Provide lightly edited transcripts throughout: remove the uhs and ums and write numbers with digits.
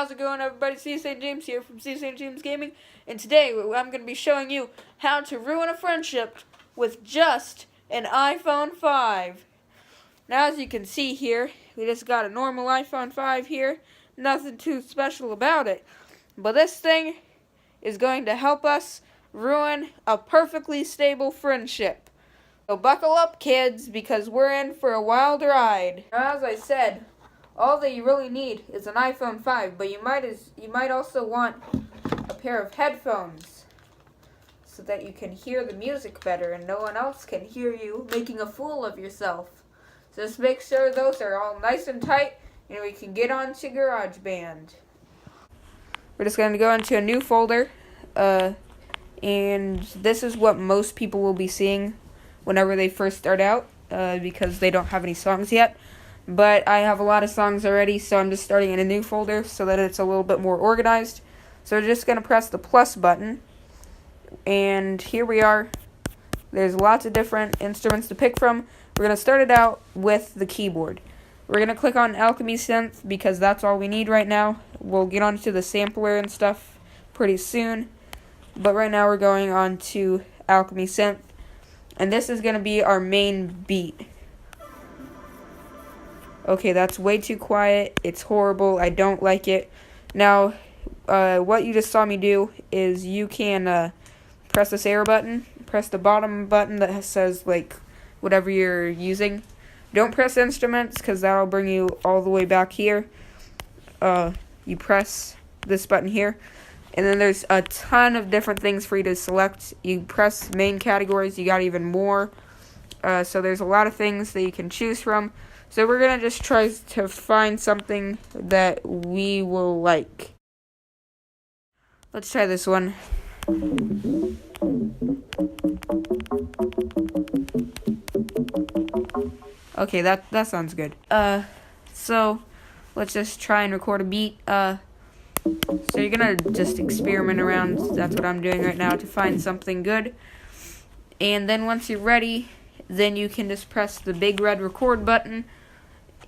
how's it going, everybody? C. St. James here from C. St. James Gaming, and today I'm going to be showing you how to ruin a friendship with just an iPhone 5. Now, as you can see here, we just got a normal iPhone 5 here. Nothing too special about it. But this thing is going to help us ruin a perfectly stable friendship. So buckle up, kids, because we're in for a wild ride. Now, as I said, all that you really need is an iPhone 5, but you might also want a pair of headphones so that you can hear the music better and no one else can hear you making a fool of yourself. So just make sure those are all nice and tight and we can get on to Garageband. We're just going to go into a new folder, and this is what most people will be seeing whenever they first start out, because they don't have any songs yet. But I have a lot of songs already, so I'm just starting in a new folder so that it's a little bit more organized. So we're just going to press the plus button, and here we are. There's lots of different instruments to pick from. We're going to start it out with the keyboard. We're going to click on Alchemy Synth because that's all we need right now. We'll get onto the sampler and stuff pretty soon, but right now we're going on to Alchemy Synth, and this is going to be our main beat. Okay, that's way too quiet. It's horrible. I don't like it. Now, what you just saw me do is you can press this arrow button. Press the bottom button that says, like, whatever you're using. Don't press instruments, because that'll bring you all the way back here. You press this button here. And then there's a ton of different things for you to select. You press main categories, you got even more. So there's a lot of things that you can choose from. So we're going to just try to find something that we will like. Let's try this one. Okay, that sounds good. So let's just try and record a beat. So you're going to just experiment around. That's what I'm doing right now to find something good. And then once you're ready, then you can just press the big red record button,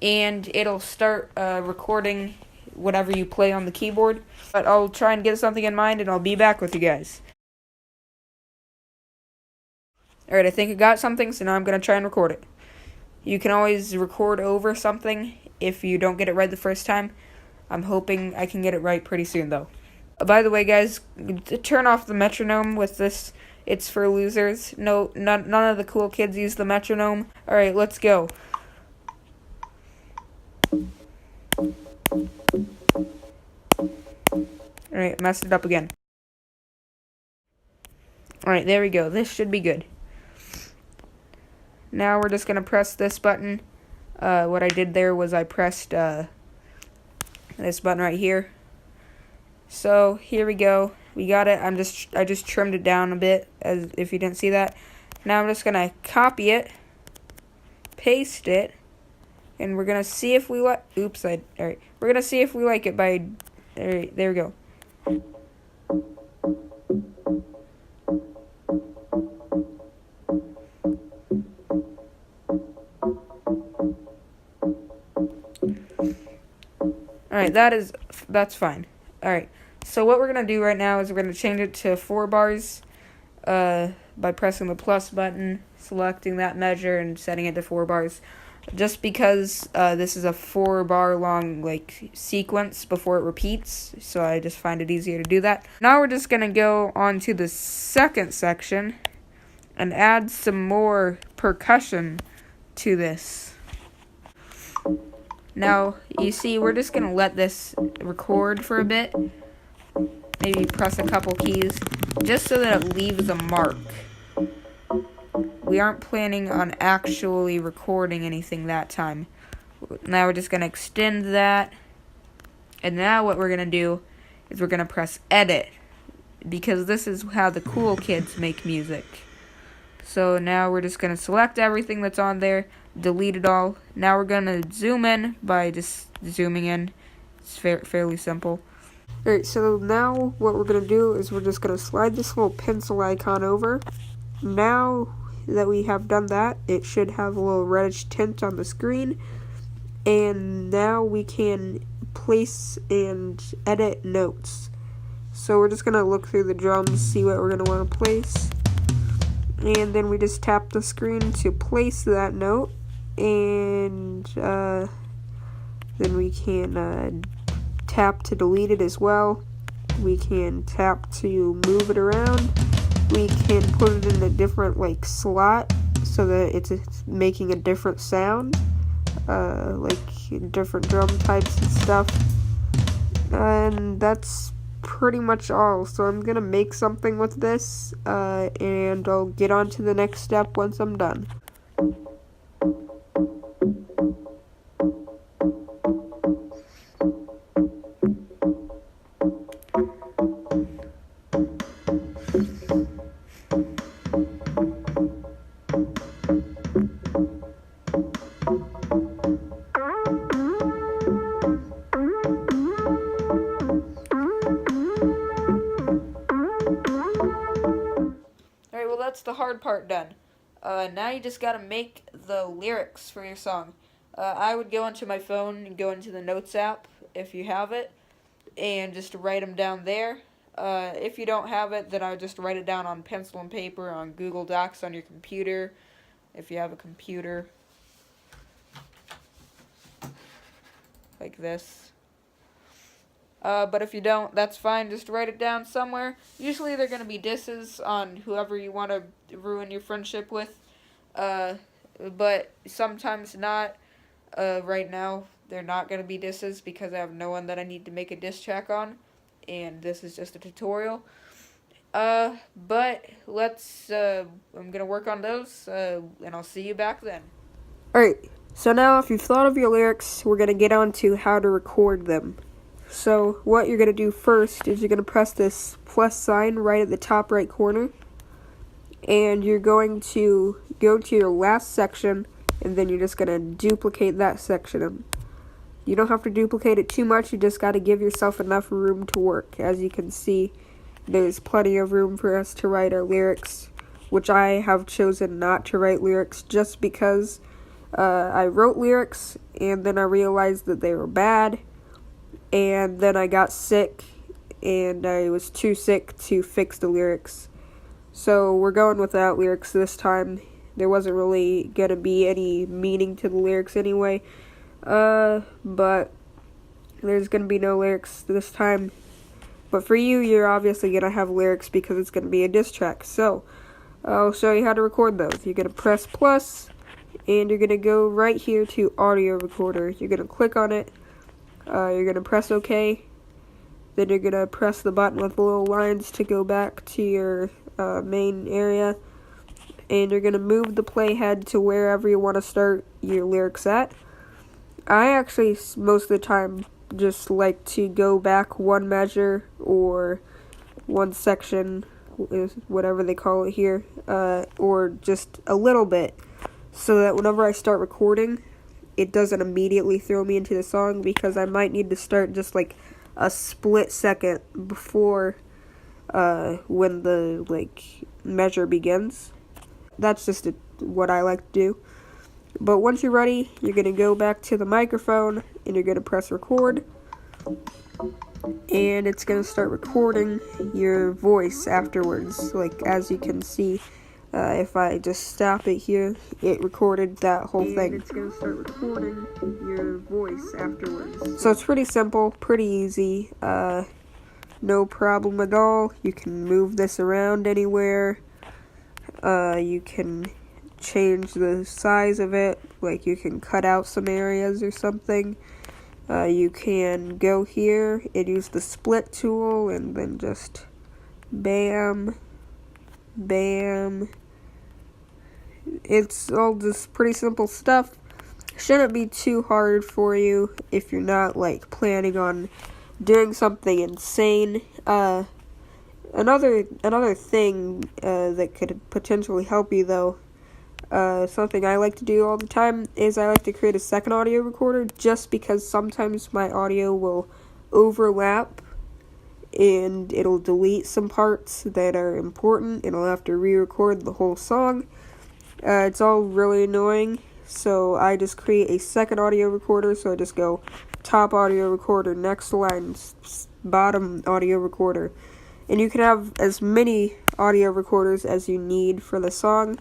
and it'll start recording whatever you play on the keyboard. But I'll try and get something in mind, and I'll be back with you guys. Alright, I think I got something, so now I'm going to try and record it. You can always record over something if you don't get it right the first time. I'm hoping I can get it right pretty soon, though. By the way, guys, turn off the metronome with this. It's for losers. No, none of the cool kids use the metronome. Alright, let's go. Alright, messed it up again. Alright, there we go. This should be good. Now we're just going to press this button. What I did there was I pressed this button right here. So here we go. We got it. I just trimmed it down a bit, as if you didn't see that. Now I'm just going to copy it, paste it, and we're going to see if we like... Oops, alright. We're going to see if we like it by... Alright, there we go. Alright, that's fine. Alright, so what we're going to do right now is we're going to change it to 4 bars by pressing the plus button, selecting that measure, and setting it to 4 bars. Just because this is a 4-bar long sequence before it repeats, so I just find it easier to do that. Now we're just going to go on to the second section and add some more percussion to this. Now, you see, we're just going to let this record for a bit. Maybe press a couple keys, just so that it leaves a mark. We aren't planning on actually recording anything that time. Now we're just going to extend that. And now what we're going to do is we're going to press edit, because this is how the cool kids make music. So now we're just going to select everything that's on there, delete it all. Now we're going to zoom in by just zooming in. It's fairly simple. Alright, so now what we're going to do is we're just going to slide this little pencil icon over. Now that we have done that, it should have a little reddish tint on the screen. And now we can place and edit notes. So we're just going to look through the drums, see what we're going to want to place. And then we just tap the screen to place that note. And then we can tap to delete it as well. We can tap to move it around. We can put it in a different slot so that it's making a different sound, like different drum types and stuff. And that's pretty much all. So I'm gonna make something with this, and I'll get on to the next step once I'm done. That's the hard part done. Now you just gotta make the lyrics for your song. I would go into my phone and go into the Notes app, if you have it, and just write them down there. If you don't have it, then I would just write it down on pencil and paper, on Google Docs, on your computer, if you have a computer. Like this. But if you don't, that's fine. Just write it down somewhere. Usually they're going to be disses on whoever you want to ruin your friendship with. But sometimes not. Right now, they're not going to be disses because I have no one that I need to make a diss track on. And this is just a tutorial. But let's, I'm going to work on those, and I'll see you back then. Alright, so now if you've thought of your lyrics, we're going to get on to how to record them. So what you're going to do first is you're going to press this plus sign right at the top right corner. And you're going to go to your last section, and then you're just going to duplicate that section. You don't have to duplicate it too much, you just got to give yourself enough room to work. As you can see, there's plenty of room for us to write our lyrics, which I have chosen not to write lyrics just because I wrote lyrics, and then I realized that they were bad. And then I got sick, and I was too sick to fix the lyrics. So we're going without lyrics this time. There wasn't really going to be any meaning to the lyrics anyway. But there's going to be no lyrics this time. But for you, you're obviously going to have lyrics because it's going to be a diss track. So I'll show you how to record those. You're going to press plus, and you're going to go right here to audio recorder. You're going to click on it. You're going to press OK, then you're going to press the button with the little lines to go back to your main area, and you're going to move the playhead to wherever you want to start your lyrics at. I actually, most of the time, just like to go back one measure or one section, whatever they call it here, or just a little bit, so that whenever I start recording, it doesn't immediately throw me into the song, because I might need to start just like a split second before when the measure begins. That's just what I like to do. But once you're ready, you're going to go back to the microphone, and you're going to press record, and it's going to start recording your voice afterwards. Like, as you can see, if I just stop it here, it recorded that whole thing. It's going to start recording your voice afterwards. So it's pretty simple, pretty easy, no problem at all. You can move this around anywhere. You can change the size of it, like you can cut out some areas or something. You can go here and use the split tool, and then just bam, bam. It's all just pretty simple stuff. Shouldn't be too hard for you if you're not planning on doing something insane. Another thing that could potentially help you though, something I like to do all the time is I like to create a second audio recorder, just because sometimes my audio will overlap and it'll delete some parts that are important, and I'll have to re-record the whole song. It's all really annoying, so I just create a second audio recorder. So I just go top audio recorder, next line, bottom audio recorder. And you can have as many audio recorders as you need for the song.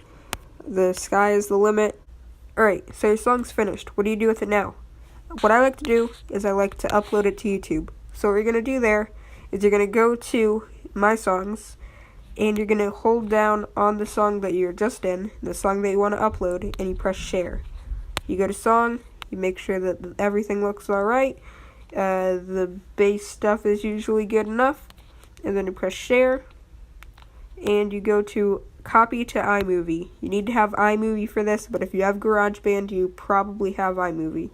The sky is the limit. Alright, so your song's finished. What do you do with it now? What I like to do is I like to upload it to YouTube. So what you're going to do there is you're going to go to My Songs, and you're going to hold down on the song that you're just in, the song that you want to upload, and you press share. You go to song, you make sure that everything looks alright, the bass stuff is usually good enough, and then you press share, and you go to copy to iMovie. You need to have iMovie for this, but if you have Garageband, you probably have iMovie.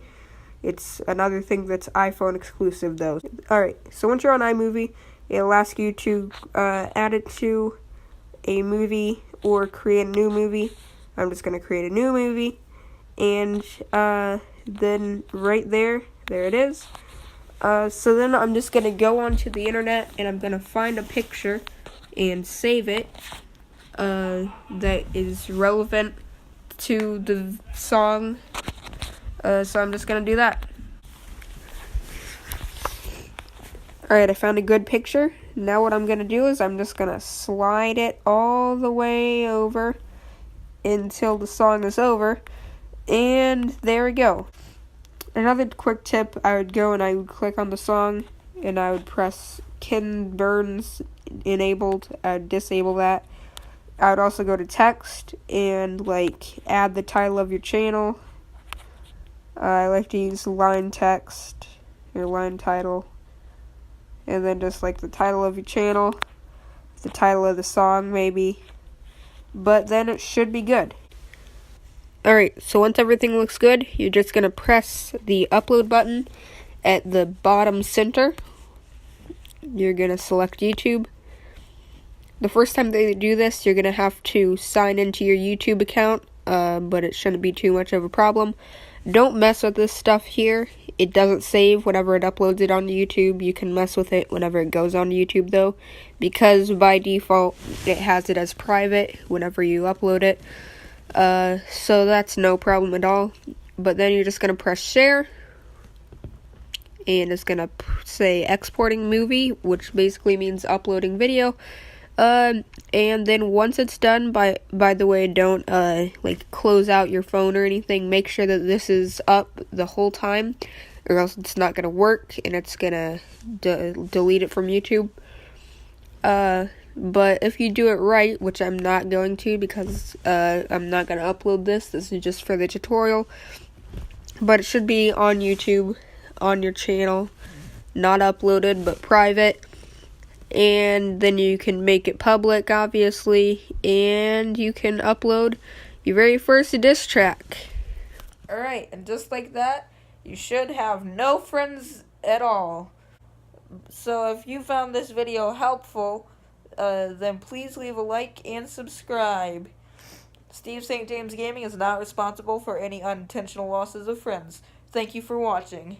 It's another thing that's iPhone exclusive though. Alright, so once you're on iMovie, it'll ask you to add it to a movie or create a new movie. I'm just going to create a new movie. And then right there it is. So then I'm just going to go onto the internet and I'm going to find a picture and save it that is relevant to the song. So I'm just going to do that. Alright, I found a good picture. Now what I'm going to do is I'm just going to slide it all the way over until the song is over. And there we go. Another quick tip, I would go and I would click on the song and I would press Ken Burns enabled. I would disable that. I would also go to text and add the title of your channel. I like to use line text or line title. And then just the title of your channel, the title of the song maybe. But then it should be good. Alright, so once everything looks good, you're just going to press the upload button at the bottom center. You're going to select YouTube. The first time that you do this, you're going to have to sign into your YouTube account, but it shouldn't be too much of a problem. Don't mess with this stuff here. It doesn't save whenever it uploads it onto YouTube. You can mess with it whenever it goes onto YouTube, though, because by default, it has it as private whenever you upload it. So that's no problem at all. But then you're just going to press share, and it's going to say exporting movie, which basically means uploading video. And then once it's done, by the way, don't close out your phone or anything. Make sure that this is up the whole time, or else it's not gonna work and it's gonna delete it from YouTube. But if you do it right, which I'm not going to because I'm not gonna upload this. This is just for the tutorial. But it should be on YouTube, on your channel, not uploaded but private. And then you can make it public, obviously, and you can upload your very first diss track. Alright, and just like that, you should have no friends at all. So if you found this video helpful, then please leave a like and subscribe. Steve St. James Gaming is not responsible for any unintentional losses of friends. Thank you for watching.